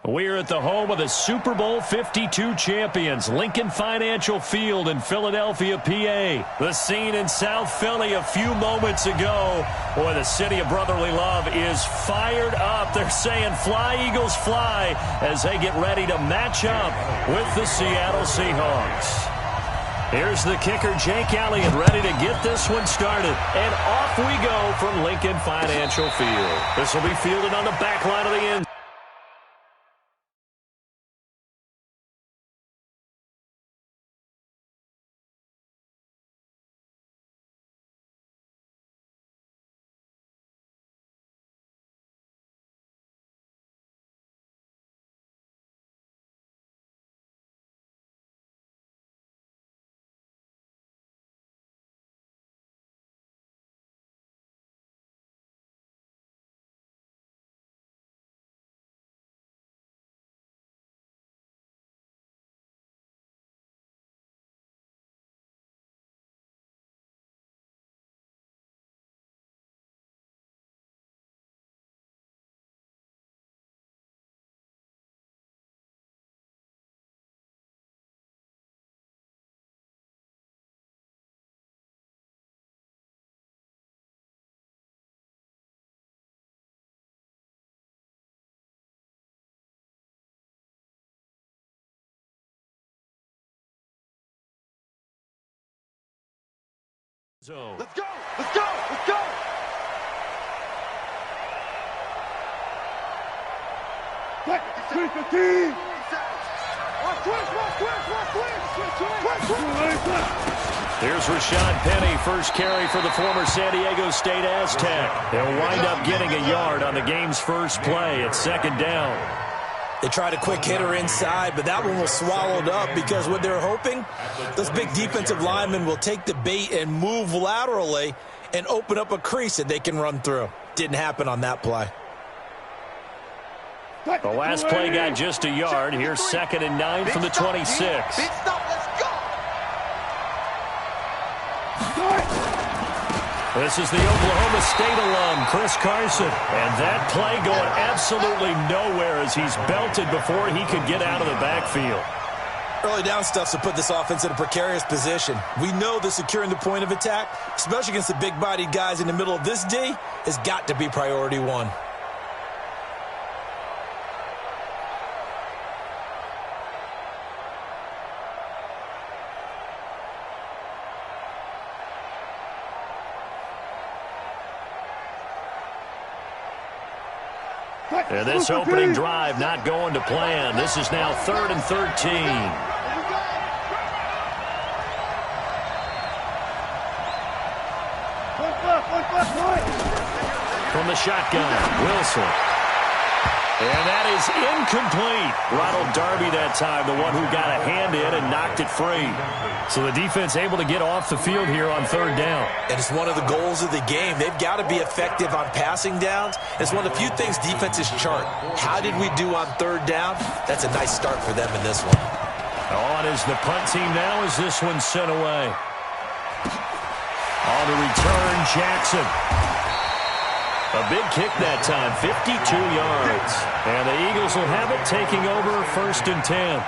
We're at the home of the Super Bowl 52 champions, Lincoln Financial Field in Philadelphia, PA. The scene in South Philly a few moments ago. Boy, the city of brotherly love is fired up. They're saying, "Fly, Eagles, fly," as they get ready to match up with the Seattle Seahawks. Here's the kicker, Jake Elliott, ready to get this one started. And off we go from Lincoln Financial Field. This will be fielded on the back line of the end. Let's go! Let's go! Let's go! Switch the team! Here's Rashad Penny, first carry for the former San Diego State Aztec. They'll wind up getting a yard on the game's first play. It's second down. They tried a quick hitter inside, but that one was swallowed up because what they're hoping, those big defensive linemen will take the bait and move laterally and open up a crease that they can run through. Didn't happen on that play. The last play got just a yard. Here's 2nd and 9 from the 26. Big stop, let's go! This is the Oklahoma State alum, Chris Carson. And that play going absolutely nowhere as he's belted before he could get out of the backfield. Early down stuff to put this offense in a precarious position. We know that securing the point of attack, especially against the big-bodied guys in the middle of this D, has got to be priority one. And this opening drive not going to plan. This is now 3rd and 13. From the shotgun, Wilson. And that is incomplete. Ronald Darby that time, the one who got a hand in and knocked it free. So the defense able to get off the field here on 3rd down. And it's one of the goals of the game. They've got to be effective on passing downs. It's one of the few things defenses chart. How did we do on 3rd down? That's a nice start for them in this one. On is the punt team now as this one's sent away. On the return, Jackson. A big kick that time, 52 yards. And the Eagles will have it, taking over 1st and 10.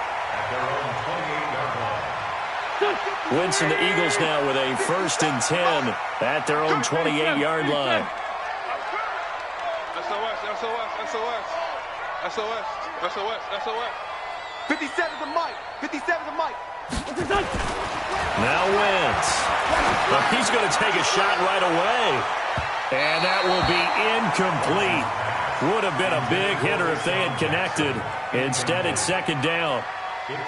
Wentz and the Eagles now with a 1st and 10 at their own 28-yard line. SOS. 57's the mic. 57's the mic. Now Wentz. Well, he's going to take a shot right away. And that will be incomplete. Would have been a big hitter if they had connected. Instead, it's 2nd down.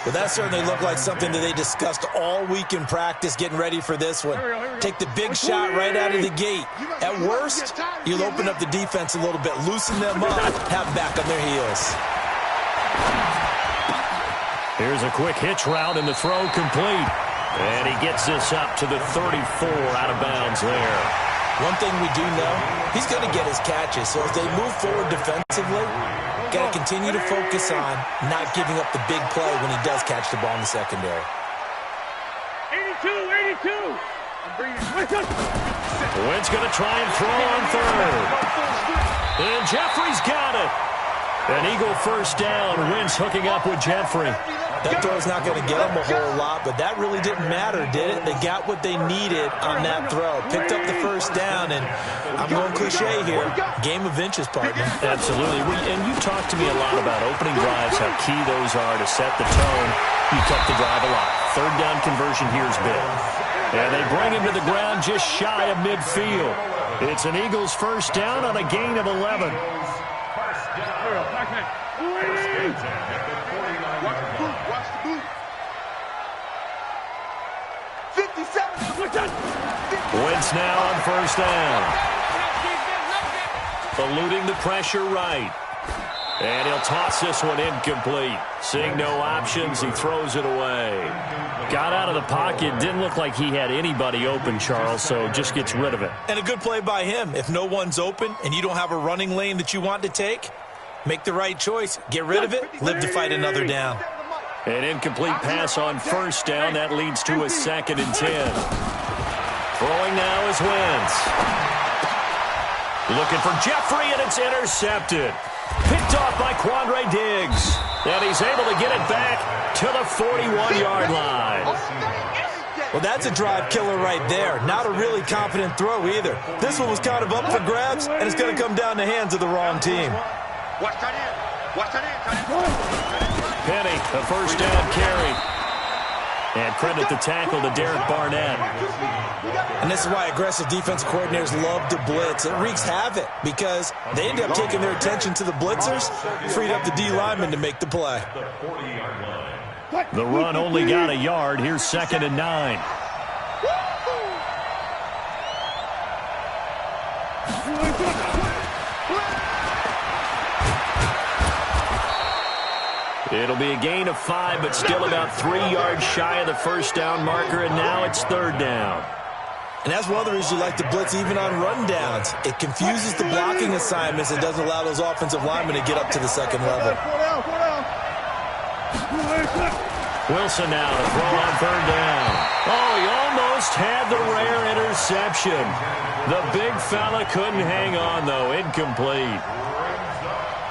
Well, that certainly looked like something that they discussed all week in practice getting ready for this one. Take the big shot right out of the gate. At worst, you'll open up the defense a little bit, loosen them up, have them back on their heels. Here's a quick hitch route and the throw complete. And he gets this up to the 34 out of bounds there. One thing we do know, he's going to get his catches. So as they move forward defensively, got to continue to focus on not giving up the big play when he does catch the ball in the secondary. 82. I'm bringing Wentz going to try and throw on 3rd. And Jeffrey's got it. An Eagle first down. Wentz hooking up with Jeffrey. That throw's not going to get them a whole lot, but that really didn't matter, did it? They got what they needed on that throw. Picked up the first down, and I'm going cliche here. Game of inches, partner. Absolutely. And you talked to me a lot about opening drives, how key those are to set the tone. You kept the drive alive. Third down conversion here is big. And they bring him to the ground just shy of midfield. It's an Eagles first down on a gain of 11. Wentz now on first down. Eluding the pressure right. And he'll toss this one incomplete. Seeing no options, he throws it away. Got out of the pocket. Didn't look like he had anybody open, Charles, so just gets rid of it. And a good play by him. If no one's open and you don't have a running lane that you want to take, make the right choice. Get rid of it. Live to fight another down. An incomplete pass on first down. That leads to a 2nd and 10. Throwing now is Wentz. Looking for Jeffrey, and it's intercepted. Picked off by Quandre Diggs. And he's able to get it back to the 41-yard line. Well, that's a drive killer right there. Not a really confident throw either. This one was kind of up for grabs, and it's going to come down the hands of the wrong team. Penny, a first down carry. And credit the tackle to Derek Barnett. And this is why aggressive defensive coordinators love to blitz. It wreaks havoc because they end up taking their attention to the blitzers, freed up the D lineman to make the play. The run only got a yard. Here's 2nd and 9. It'll be a gain of 5, but still about 3 yards shy of the first down marker, and now it's 3rd down. And that's one of the reasons you like to blitz even on rundowns. It confuses the blocking assignments. It doesn't allow those offensive linemen to get up to the second level. Wilson now to throw on 3rd down. Oh, he almost had the rare interception. The big fella couldn't hang on, though. Incomplete.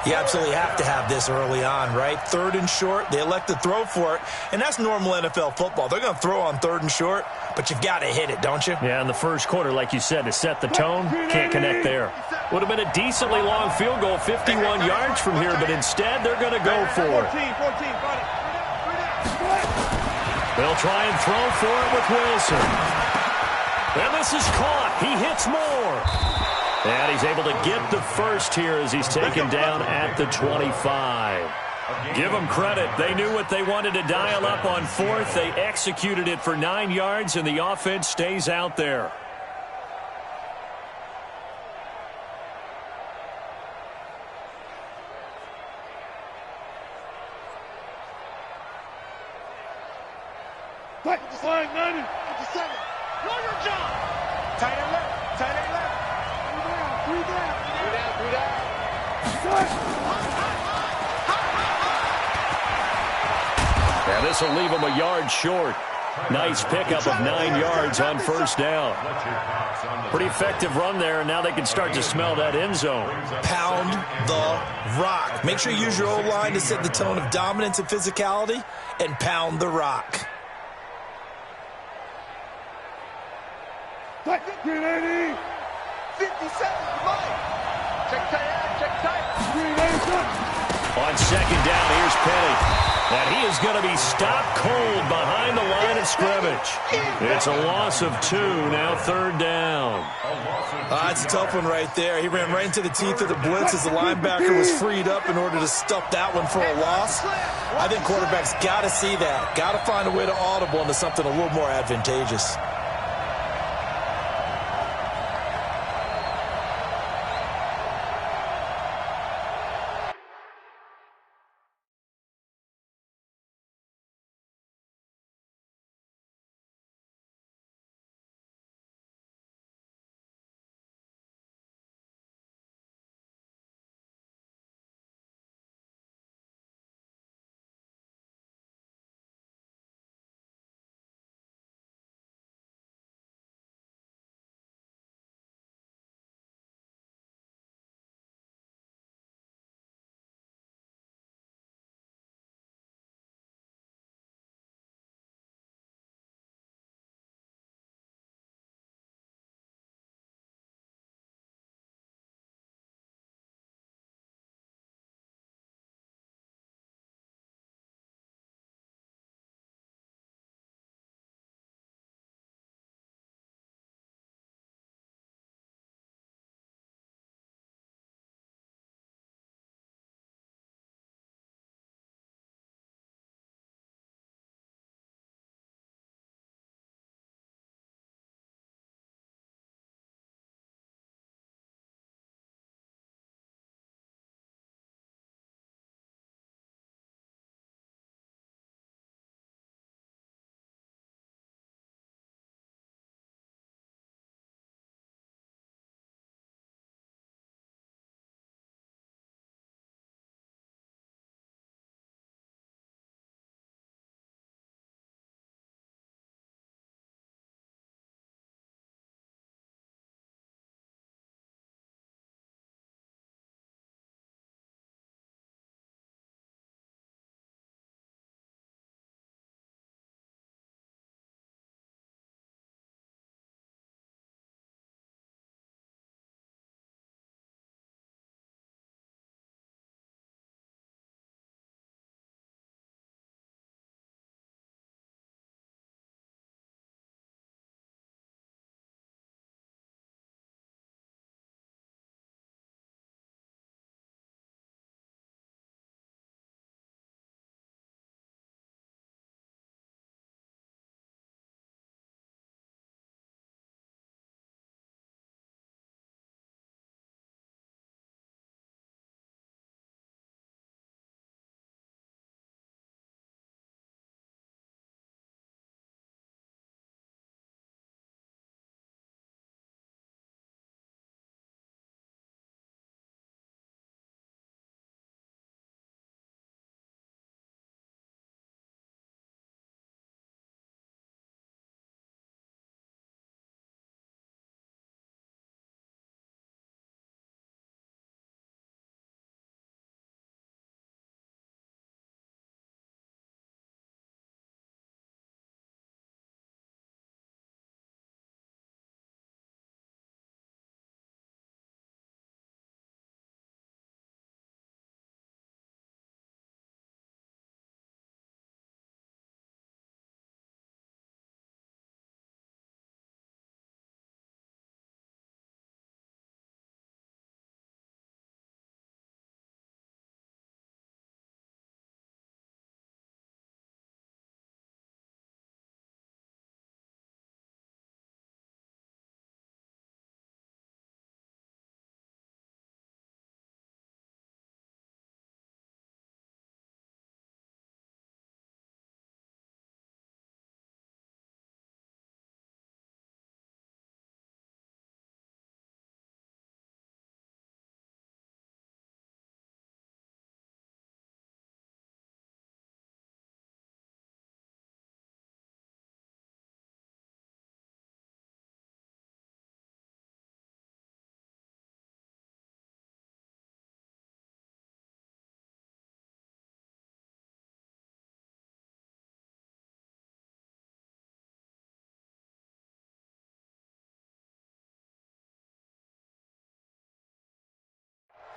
You absolutely have to have this early on, right? 3rd and short, they elect to throw for it, and that's normal NFL football. They're going to throw on 3rd and short, but you've got to hit it, don't you? Yeah, in the first quarter, like you said, to set the tone, can't connect there. Would have been a decently long field goal, 51 yards from here, but instead they're going to go for it. They'll try and throw for it with Wilson. And this is caught. He hits more. And he's able to get the first here as he's taken down at the 25. Give them credit. They knew what they wanted to dial up on 4th. They executed it for 9 yards, and the offense stays out there. Flag 90, 57. Know your job. Tight end left. Tight end left. Three down. And this will leave him a yard short. Nice pickup of 9 yards on first down. Pretty effective run there, and now they can start to smell that end zone. Pound the rock. Make sure you use your O-line to set the tone of dominance and physicality, and pound the rock. 380. 57. Mike. Check tight. On 2nd down, here's Penny. And he is going to be stopped cold behind the line of scrimmage. It's a loss of 2, now 3rd down. It's a tough one right there. He ran right into the teeth of the blitz as the linebacker was freed up in order to stuff that one for a loss. I think quarterbacks got to see that. Got to find a way to audible into something a little more advantageous.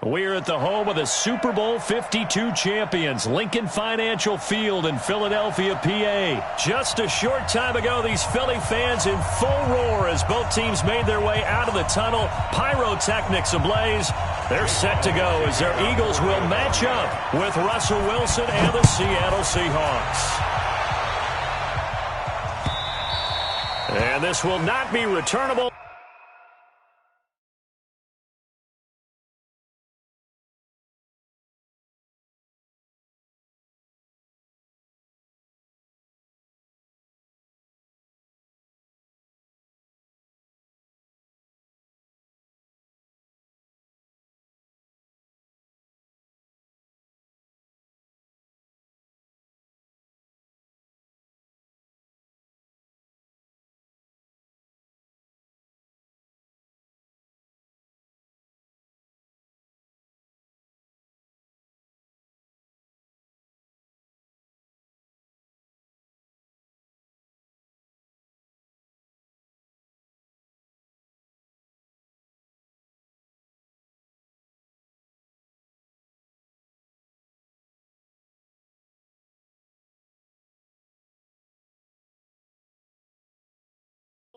We're at the home of the Super Bowl 52 champions, Lincoln Financial Field in Philadelphia, PA. Just a short time ago, these Philly fans in full roar as both teams made their way out of the tunnel. Pyrotechnics ablaze. They're set to go as their Eagles will match up with Russell Wilson and the Seattle Seahawks. And this will not be returnable.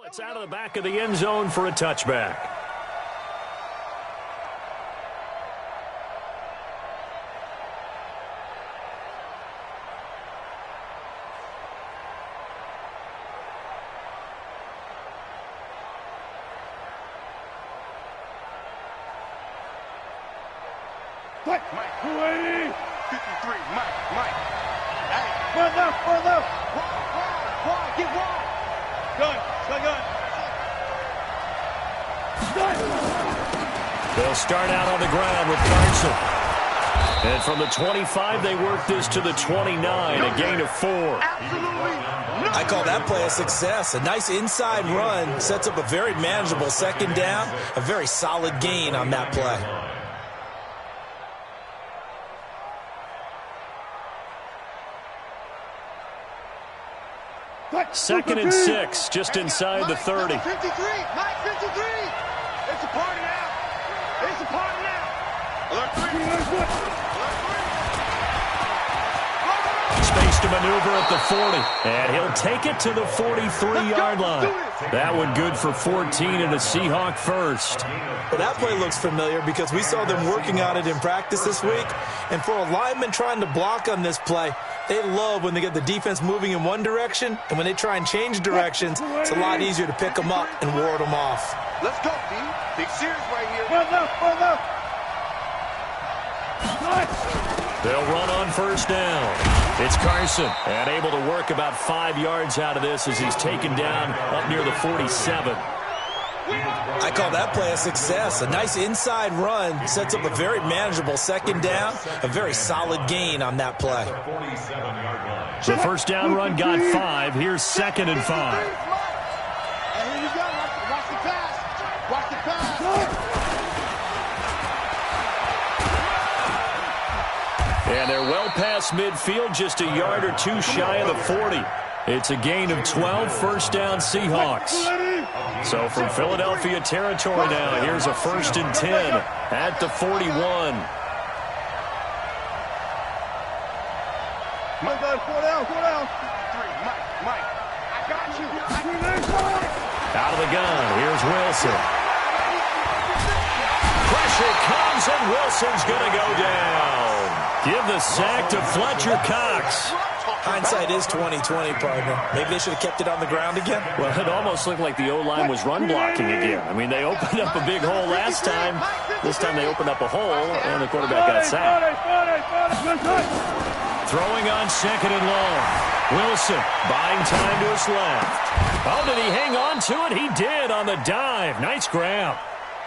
It's out of the back of the end zone for a touchback. Mike, 280. 53, Mike. Hey, one left. Wide, get wide. Good. They'll start out on the ground with Carson. And from the 25, they work this to the 29, a gain of 4. I call that play a success. A nice inside run sets up a very manageable second down, a very solid gain on that play. Second and 6, just inside the 30. Mike 53. It's a party now. Alert 3. Space to maneuver at the 40. And he'll take it to the 43-yard line. That one good for 14 and a Seahawk first. Well, that play looks familiar because we saw them working on it in practice this week. And for a lineman trying to block on this play, they love when they get the defense moving in one direction, and when they try and change directions, it's a lot easier to pick them up and ward them off. Let's go, D. Big series right here. One left. They'll run on first down. It's Carson, and able to work about 5 yards out of this as he's taken down up near the 47. I call that play a success. A nice inside run sets up a very manageable second down, a very solid gain on that play. The first down run got 5. Here's 2nd and 5. And here you go. Watch the pass. And they're well past midfield, just a yard or two shy of the 40. It's a gain of 12, first down Seahawks. So from Philadelphia territory now, here's a 1st and 10 at the 41. Go down. Mike, I got you. Out of the gun, here's Wilson. Pressure comes, and Wilson's going to go down. Give the sack to Fletcher Cox. Hindsight is 20/20, partner. Maybe they should have kept it on the ground again. Well, it almost looked like the O-line was run blocking again. I mean, they opened up a big hole last time. This time they opened up a hole, and the quarterback got sacked. Throwing on 2nd and long. Wilson buying time to his left. Oh, did he hang on to it? He did on the dive. Nice grab.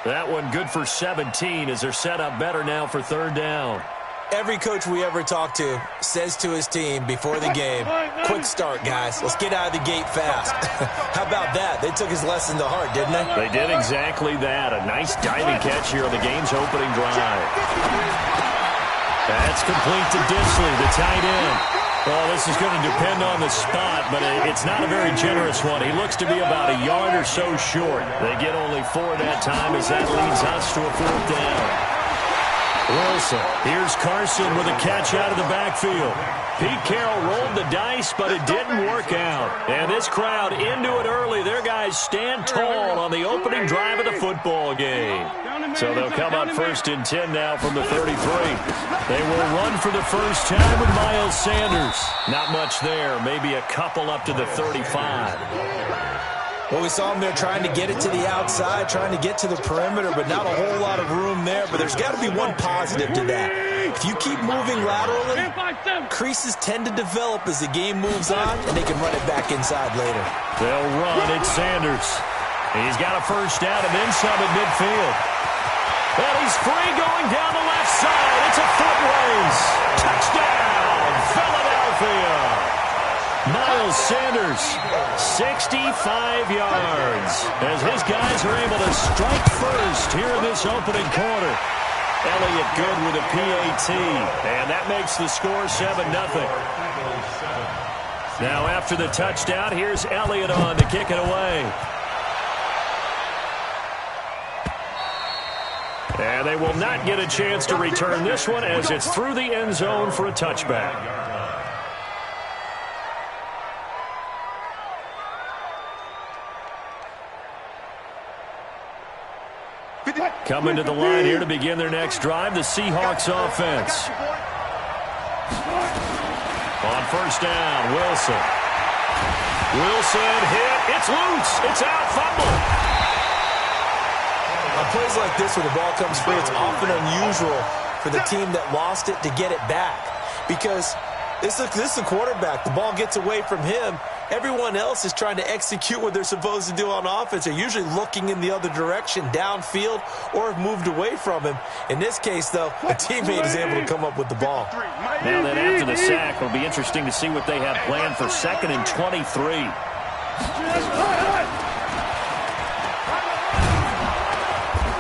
That one good for 17 as they're set up better now for 3rd down. Every coach we ever talk to says to his team before the game, quick start, guys. Let's get out of the gate fast. How about that? They took his lesson to heart, didn't they? They did exactly that. A nice diving catch here on the game's opening drive. That's complete to Disley, the tight end. Well, this is going to depend on the spot, but it's not a very generous one. He looks to be about a yard or so short. They get only 4 that time as that leads us to a 4th down. Wilson. Here's Carson with a catch out of the backfield. Pete Carroll rolled the dice, but it didn't work out. And this crowd into it early. Their guys stand tall on the opening drive of the football game. So they'll come up 1st and 10 now from the 33. They will run for the first time with Miles Sanders. Not much there. Maybe a couple up to the 35. Well, we saw him there trying to get it to the outside, trying to get to the perimeter, but not a whole lot of room there. But there's got to be one positive to that. If you keep moving laterally, creases tend to develop as the game moves on, and they can run it back inside later. They'll run. It's Sanders. He's got a first down and then some at midfield. And he's free going down the left side. It's a foot race. Touchdown, Philadelphia. Miles Sanders, 65 yards, as his guys are able to strike first here in this opening quarter. Elliott good with a PAT, and that makes the score 7-0. Now after the touchdown, here's Elliott on to kick it away. And they will not get a chance to return this one as it's through the end zone for a touchback. Coming to the line here to begin their next drive, the Seahawks offense. On first down, Wilson. Wilson hit. It's loose. It's out. Fumble. On plays like this where the ball comes free, it's often unusual for the team that lost it to get it back. Because this is the quarterback. The ball gets away from him. Everyone else is trying to execute what they're supposed to do on offense. They're usually looking in the other direction, downfield, or have moved away from him. In this case, though, a teammate is able to come up with the ball. Now then, after the sack, it'll be interesting to see what they have planned for 2nd and 23.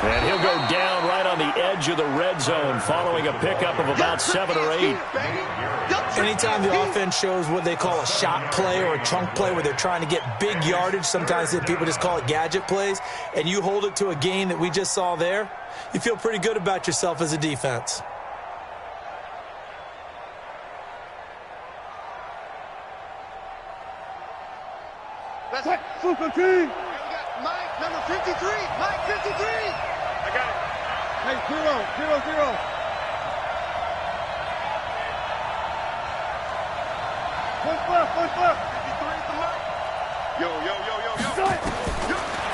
And he'll go down right on the edge of the red zone following a pickup of about 7 or 8. Anytime the offense shows what they call a shot play or a chunk play where they're trying to get big yardage, sometimes people just call it gadget plays, and you hold it to a gain that we just saw there, you feel pretty good about yourself as a defense. That's it. Super team. Mike, number 53. Mike, 53. I got it. Hey, 0-0-0. Push left. 53 to Mike. Yo.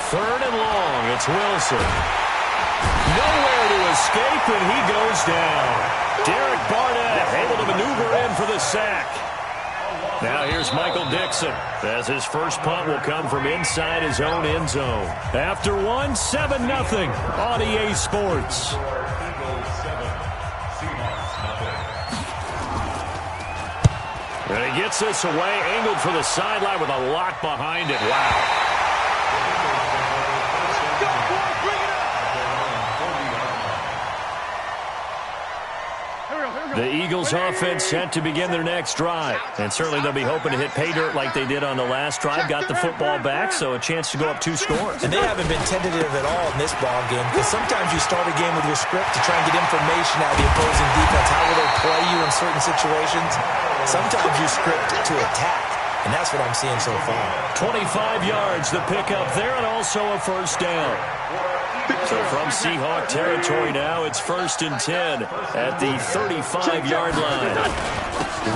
3rd and long. It's Wilson. Nowhere to escape, and he goes down. Derek Barnett able to maneuver in for the sack. Now here's Michael Dixon, as his first punt will come from inside his own end zone. After one, 7-0 on EA Sports. And he gets this away, angled for the sideline with a lot behind it. Wow. The Eagles offense set to begin their next drive. And certainly they'll be hoping to hit pay dirt like they did on the last drive. Got the football back, so a chance to go up 2 scores. And they haven't been tentative at all in this ball game, because sometimes you start a game with your script to try and get information out of the opposing defense. How will they play you in certain situations? Sometimes you script to attack, and that's what I'm seeing so far. 25 yards, the pickup there, and also a first down. So from Seahawk territory now, it's 1st and 10 at the 35-yard line.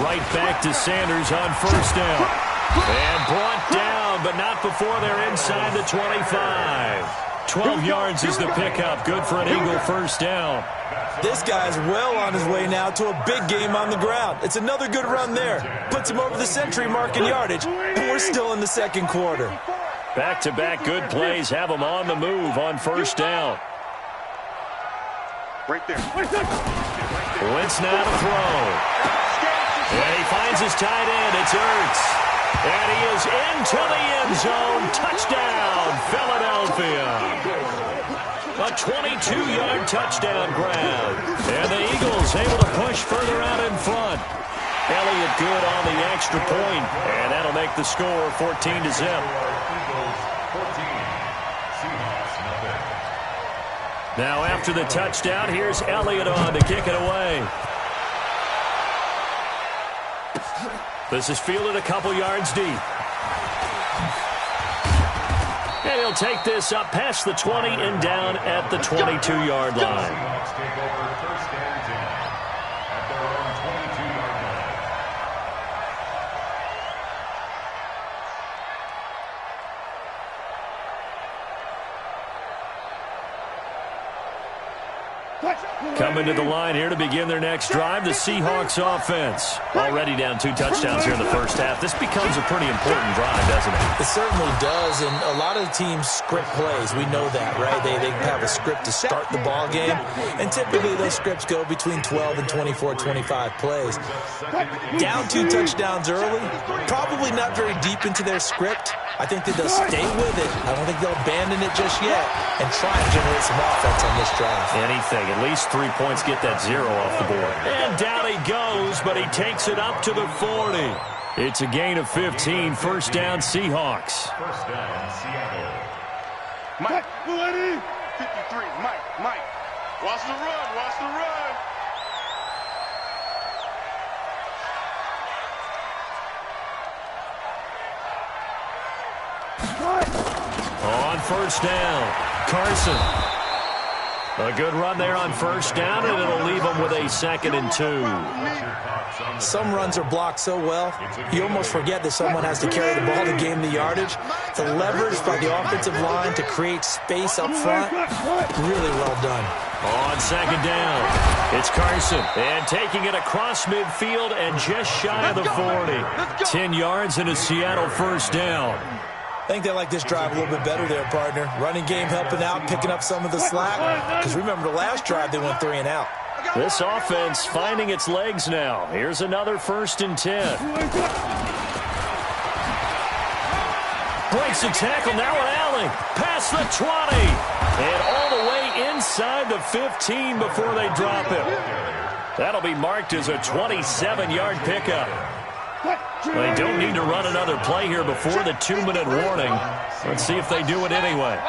Right back to Sanders on first down. And brought down, but not before they're inside the 25. 12 yards is the pickup. Good for an Eagle first down. This guy's well on his way now to a big game on the ground. It's another good run there. Puts him over the century mark in yardage, and we're still in the second quarter. Back-to-back good plays have him on the move on first down. Right there. Wentz now to throw. And he finds his tight end. It's Ertz. And he is into the end zone. Touchdown, Philadelphia. A 22-yard touchdown grab. And the Eagles able to push further out in front. Elliott good on the extra point, and that'll make the score 14-0. Now after the touchdown, here's Elliott on to kick it away. This is fielded a couple yards deep. And he'll take this up past the 20 and down at the 22-yard line. Coming to the line here to begin their next drive, the Seahawks offense. Already down 2 touchdowns here in the first half. This becomes a pretty important drive, doesn't it? It certainly does, and a lot of teams script plays. We know that, right? They have a script to start the ball game, and typically those scripts go between 12 and 24, 25 plays. Down 2 touchdowns early, probably not very deep into their script. I think that they'll stay with it. I don't think they'll abandon it just yet and try to generate some offense on this drive. Anything. At least 3 points, get that 0 off the board. And down he goes, but he takes it up to the 40. It's a gain of 15. First down, Seahawks. First down, Seattle. Mike, 53. Mike. Watch the run. On first down, Carson. A good run there on first down, and it'll leave them with a 2nd and 2. Some runs are blocked so well, you almost forget that someone has to carry the ball to gain the yardage. The leverage by the offensive line to create space up front, really well done. On 2nd down, it's Carson. And taking it across midfield and just shy of the 40. 10 yards and a Seattle first down. I think they like this drive a little bit better there, partner. Running game helping out, picking up some of the slack. Because remember, the last drive, they went 3 and out. This offense finding its legs now. Here's another 1st and 10. Breaks a tackle now with Allen. Past the 20. And all the way inside the 15 before they drop him. That'll be marked as a 27-yard pickup. They don't need to run another play here before the 2-minute warning. Let's see if they do it anyway.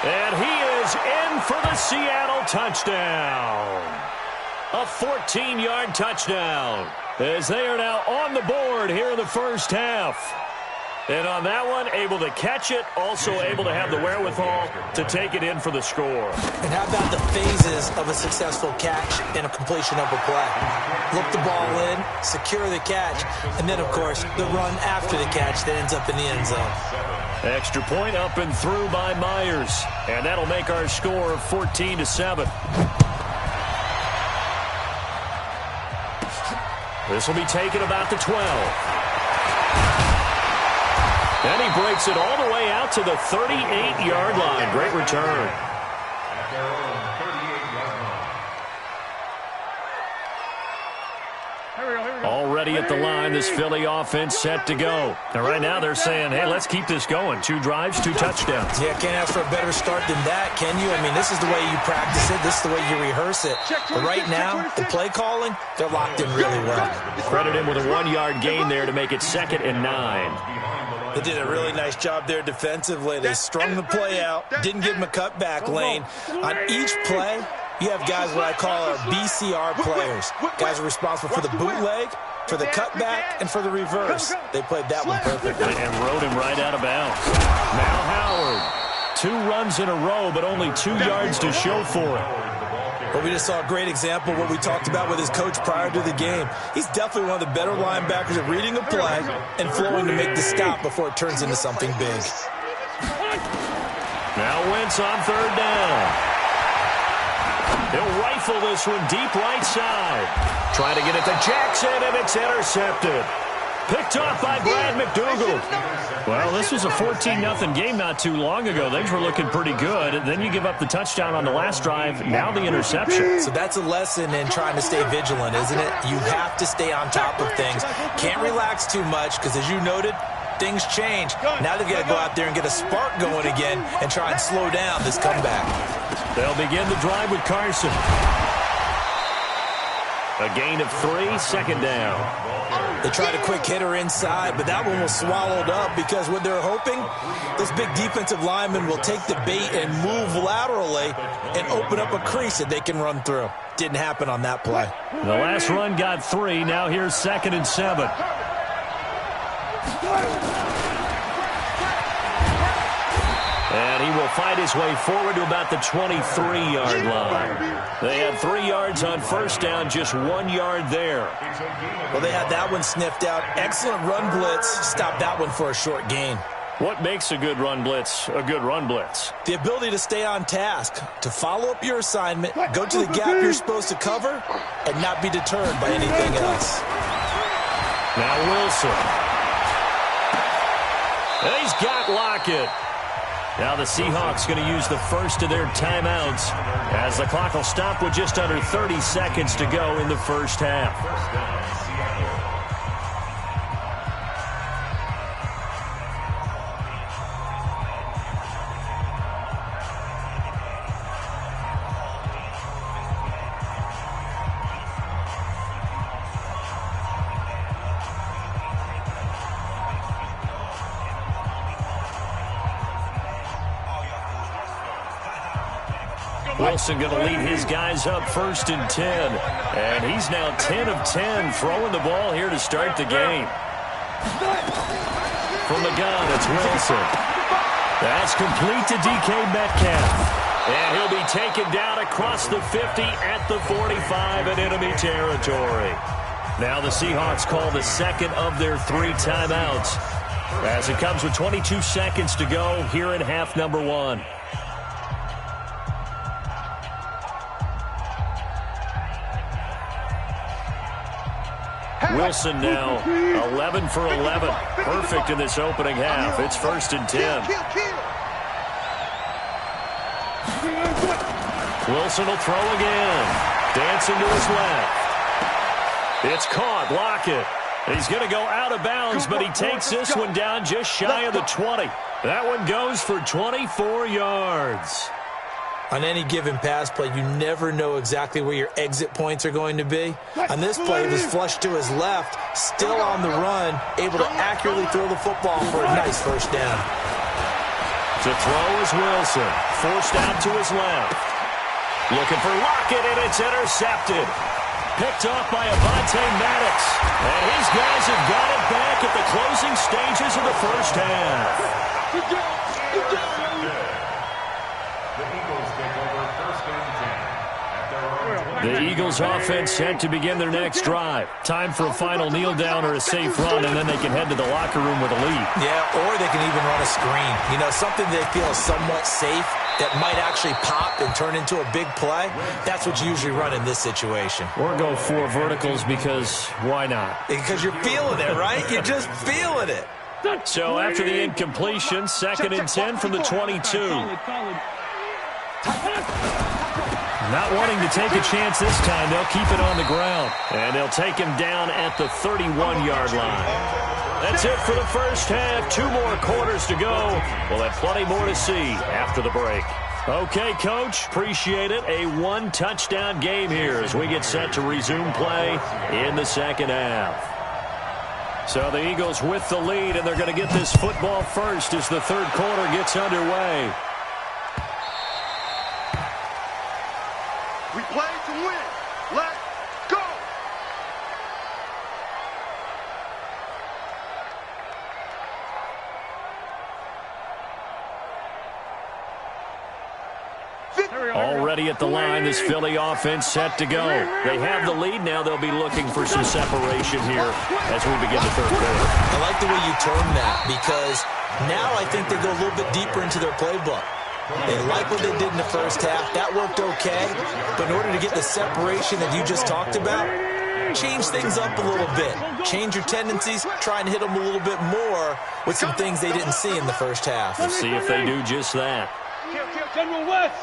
And he is in for the Seattle touchdown. A 14-yard touchdown as they are now on the board here in the first half. And on that one, able to catch it, also able to have the wherewithal to take it in for the score. And how about the phases of a successful catch and a completion of a play? Look the ball in, secure the catch, and then, of course, the run after the catch that ends up in the end zone. Extra point up and through by Myers. And that'll make our score 14-7. This will be taken about the 12. And he breaks it all the way out to the 38-yard line. Great return. Already at the line, this Philly offense set to go. And right now they're saying, hey, let's keep this going. 2 drives, 2 touchdowns. Yeah, can't ask for a better start than that, can you? I mean, this is the way you practice it. This is the way you rehearse it. But right now, the play calling, they're locked in really well. Credit him with a 1-yard gain there to make it 2nd and 9. They did a really nice job there defensively. They strung the play out, didn't give him a cutback lane. On each play, you have guys what I call our BCR players. Guys are responsible for the bootleg, for the cutback, and for the reverse. They played that one perfectly. And rode him right out of bounds. Now Howard. 2 runs in a row, but only 2 yards to show for it. But we just saw a great example of what we talked about with his coach prior to the game. He's definitely one of the better linebackers at reading a play and flowing to make the stop before it turns into something big. Now Wentz on 3rd down. He'll rifle this one deep right side. Trying to get it to Jackson, and it's intercepted. Picked off by Brad McDougal. Well, this was a 14-0 game not too long ago. Things were looking pretty good. Then you give up the touchdown on the last drive. Now the interception. So that's a lesson in trying to stay vigilant, isn't it? You have to stay on top of things. Can't relax too much because, as you noted, things change. Now they've got to go out there and get a spark going again and try and slow down this comeback. They'll begin the drive with Carson. A gain of 3, second down. They tried a quick hitter inside, but that one was swallowed up because what they're hoping, those big defensive linemen will take the bait and move laterally and open up a crease that they can run through. Didn't happen on that play. The last run got 3. Now here's 2nd and 7. And he will find his way forward to about the 23-yard line. They had 3 yards on first down, just 1 yard there. Well, they had that one sniffed out. Excellent run blitz. Stopped that one for a short gain. What makes a good run blitz a good run blitz? The ability to stay on task, to follow up your assignment, go to the gap you're supposed to cover, and not be deterred by anything else. Now Wilson. He's got Lockett. Now the Seahawks going to use the first of their timeouts as the clock will stop with just under 30 seconds to go in the first half. Wilson going to lead his guys up 1st and 10. And he's now 10 of 10 throwing the ball here to start the game. From the gun, it's Wilson. That's complete to DK Metcalf. And he'll be taken down across the 50 at the 45 in enemy territory. Now the Seahawks call the second of their 3 timeouts as it comes with 22 seconds to go here in half number 1. Wilson now 11 for 11. Perfect in this opening half. It's 1st and 10. Wilson will throw again. Dancing to his left. It's caught. Lockett. He's going to go out of bounds, but he takes this one down just shy of the 20. That one goes for 24 yards. On any given pass play, you never know exactly where your exit points are going to be. On this play, it was flushed to his left, still on the run, able to accurately throw the football for a nice first down. To throw is Wilson, forced out to his left. Looking for Lockett, and it's intercepted. Picked off by Avonte Maddox. And his guys have got it back at the closing stages of the first half. Good job. Good job. The Eagles offense set to begin their next drive. Time for a final kneel down or a safe run, and then they can head to the locker room with a lead. Yeah, or they can even run a screen. You know, something they feel is somewhat safe that might actually pop and turn into a big play. That's what you usually run in this situation. Or go 4 verticals because why not? Because you're feeling it, right? You're just feeling it. So after the incompletion, 2nd and 10 from the 22. Not wanting to take a chance this time, they'll keep it on the ground. And they'll take him down at the 31-yard line. That's it for the first half. 2 more quarters to go. We'll have plenty more to see after the break. Okay, Coach, appreciate it. A 1-touchdown game here as we get set to resume play in the second half. So the Eagles with the lead, and they're going to get this football first as the third quarter gets underway. We play to win. Let's go. Already at the line, this Philly offense set to go. They have the lead. Now they'll be looking for some separation here as we begin the third quarter. I like the way you term that because now I think they go a little bit deeper into their playbook. They like what they did in the first half. That worked okay. But in order to get the separation that you just talked about, change things up a little bit. Change your tendencies. Try and hit them a little bit more with some things they didn't see in the first half. We'll see if they do just that. General West.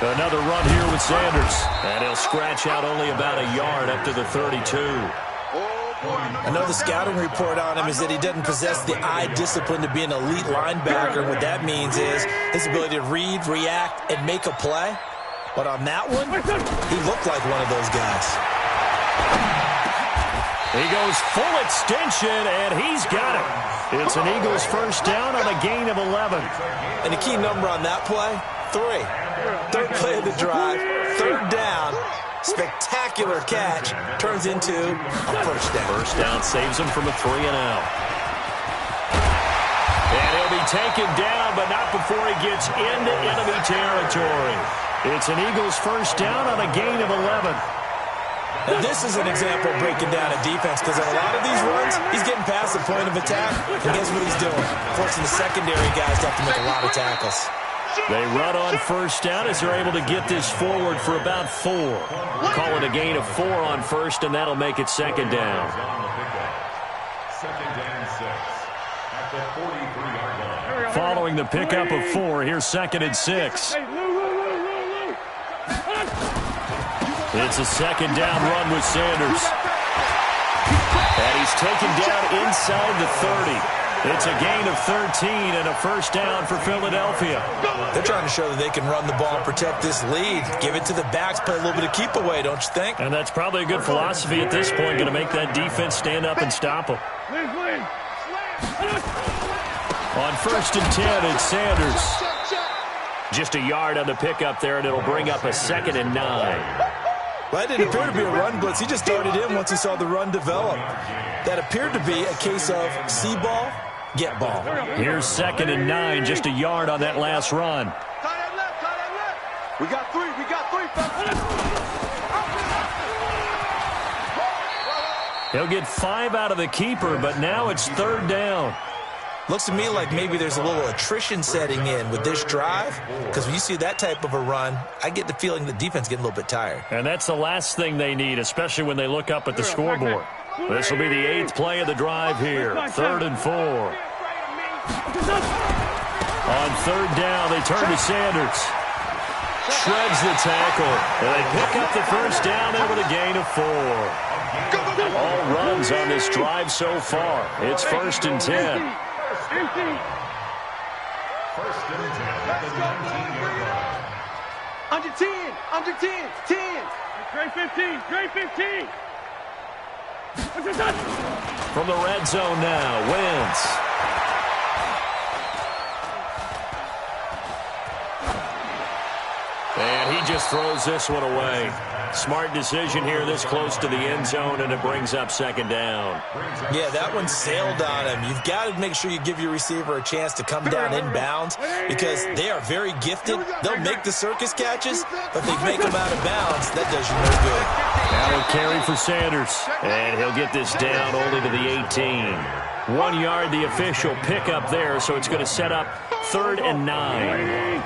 Another run here with Sanders. And he'll scratch out only about a yard up to the 32. Oh, I know the scouting report on him is that he doesn't possess the eye discipline to be an elite linebacker. What that means is his ability to read, react, and make a play. But on that one, he looked like one of those guys. He goes full extension, and he's got it. It's an Eagles first down on a gain of 11. And the key number on that play, 3. Third play of the drive, third down. Spectacular catch turns into a first down. First down saves him from a 3-and-out. And he'll be taken down, but not before he gets into enemy territory. It's an Eagles first down on a gain of 11. Now, this is an example of breaking down a defense, because on a lot of these runs, he's getting past the point of attack, and guess what he's doing? Forcing the secondary guys to have to make a lot of tackles. They run on first down as they're able to get this forward for about 4. Call it a gain of 4 on first, and that'll make it second down. Following the pickup of 4, here's 2nd and 6. It's a second down run with Sanders. And he's taken down inside the 30. It's a gain of 13 and a first down for Philadelphia. They're trying to show that they can run the ball and protect this lead. Give it to the backs, play a little bit of keep away, don't you think? And that's probably a good philosophy at this point, going to make that defense stand up and stop them. On 1st and 10, it's Sanders. Just a yard on the pickup there, and it'll bring up a 2nd and 9. Well, that didn't appear to be a run blitz. He just darted in once he saw the run develop. That appeared to be a case of see ball, get ball. Here's 2nd and 9, just a yard on that last run. We got 3, He'll get 5 out of the keeper, but now it's 3rd down. Looks to me like maybe there's a little attrition setting in with this drive, because when you see that type of a run, I get the feeling the defense getting a little bit tired. And that's the last thing they need, especially when they look up at the scoreboard. This will be the 8th play of the drive here, 3rd and 4. On 3rd down, they turn to Sanders. Shreds the tackle, and they pick up the first down there with a gain of 4. All runs on this drive so far. It's 1st and 10. Under 10, 10. Great 15, great 15. From the red zone now, Wentz. And he just throws this one away. Smart decision here this close to the end zone, and it brings up 2nd down. Yeah, that one sailed on him. You've got to make sure you give your receiver a chance to come down inbounds, because they are very gifted. They'll make the circus catches, but they make them out of bounds. That does you no good. Now a carry for Sanders, and he'll get this down only to the 18. 1 yard, the official pickup there, so it's going to set up 3rd and 9.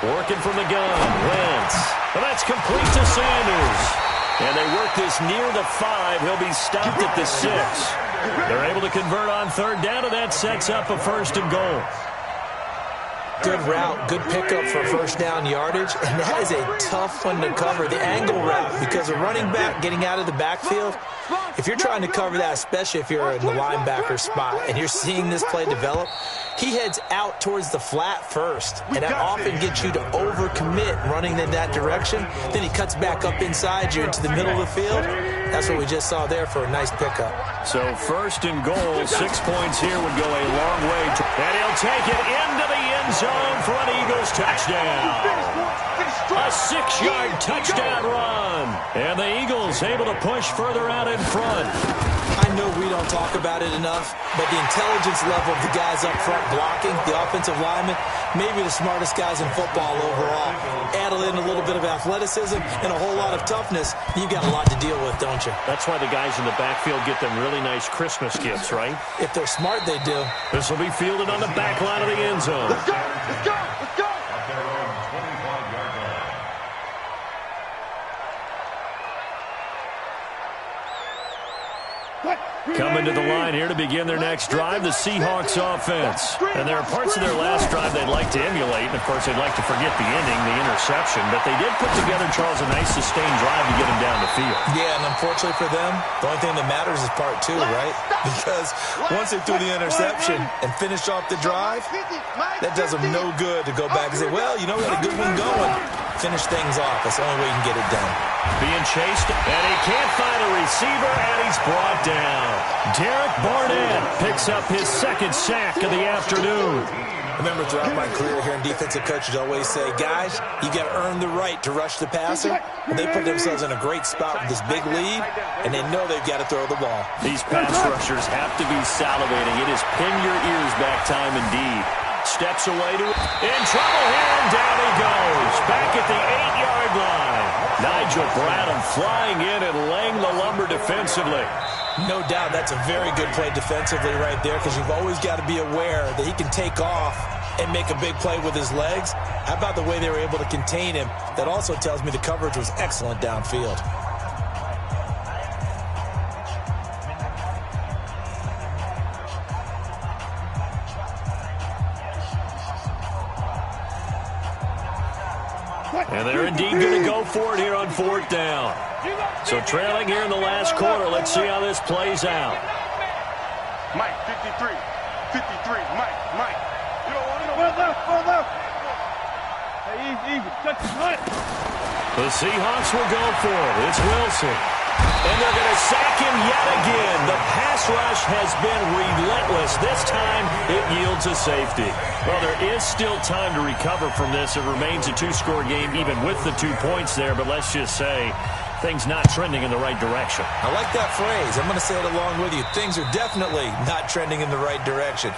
Working from the gun, Wentz. Well, that's complete to Sanders. And they work this near the 5. He'll be stopped at the 6. They're able to convert on 3rd down, and that sets up a 1st and goal. Good route, good pickup for first down yardage, and that is a tough one to cover, the angle route, because a running back getting out of the backfield, if you're trying to cover that, especially if you're in the linebacker spot and you're seeing this play develop, he heads out towards the flat first, and that often gets you to overcommit running in that direction. Then he cuts back up inside you into the middle of the field. That's what we just saw there for a nice pickup. So 1st and goal, 6 points here would go a long way. And he'll take it into the end zone for an Eagles touchdown. A 6-yard touchdown run. And the Eagles able to push further out in front. I know we don't talk about it enough, but the intelligence level of the guys up front blocking, the offensive linemen, maybe the smartest guys in football overall. Add in a little bit of athleticism and a whole lot of toughness, you've got a lot to deal with, don't you? That's why the guys in the backfield get them really nice Christmas gifts, right? If they're smart, they do. This will be fielded on the back line of the end zone. Let's go, let's go, let's go. Coming coming to the line here to begin their next drive, the Seahawks offense. And there are parts of their last drive they'd like to emulate. And, of course, they'd like to forget the ending, the interception. But they did put together, Charles, a nice sustained drive to get them down the field. Yeah, and unfortunately for them, the only thing that matters is part two, right? Because once they threw the interception and finished off the drive, that does them no good to go back and say, well, you know, we had a good one going. Finish things off. That's the only way you can get it done. Being chased, and he can't find a receiver, and he's brought down. Derek Barnett picks up his second sack of the afternoon. Remember, throughout my career here in defensive coaches always say, guys, you got to earn the right to rush the passer. And they put themselves in a great spot with this big lead, and they know they've got to throw the ball. These pass rushers have to be salivating. It is pin your ears back time indeed. Steps away to in trouble here, and down he goes. Back at the 8-yard line. Nigel Bradham flying in and laying the lumber defensively. No doubt that's a very good play defensively right there, because you've always got to be aware that he can take off and make a big play with his legs. How about the way they were able to contain him? That also tells me the coverage was excellent downfield. And they're indeed going to go for it here on fourth down. So trailing here in the last quarter. Let's see how this plays out. Mike, 53. 53. Mike. You don't want to know. Go left. Hey, easy. Touch the punt. The Seahawks will go for it. It's Wilson. And they're going to sack him yet again. The pass rush has been relentless. This time, it yields a safety. Well, there is still time to recover from this. It remains a two-score game, even with the 2 points there. But let's just say things not trending in the right direction. I like that phrase. I'm going to say it along with you. Things are definitely not trending in the right direction.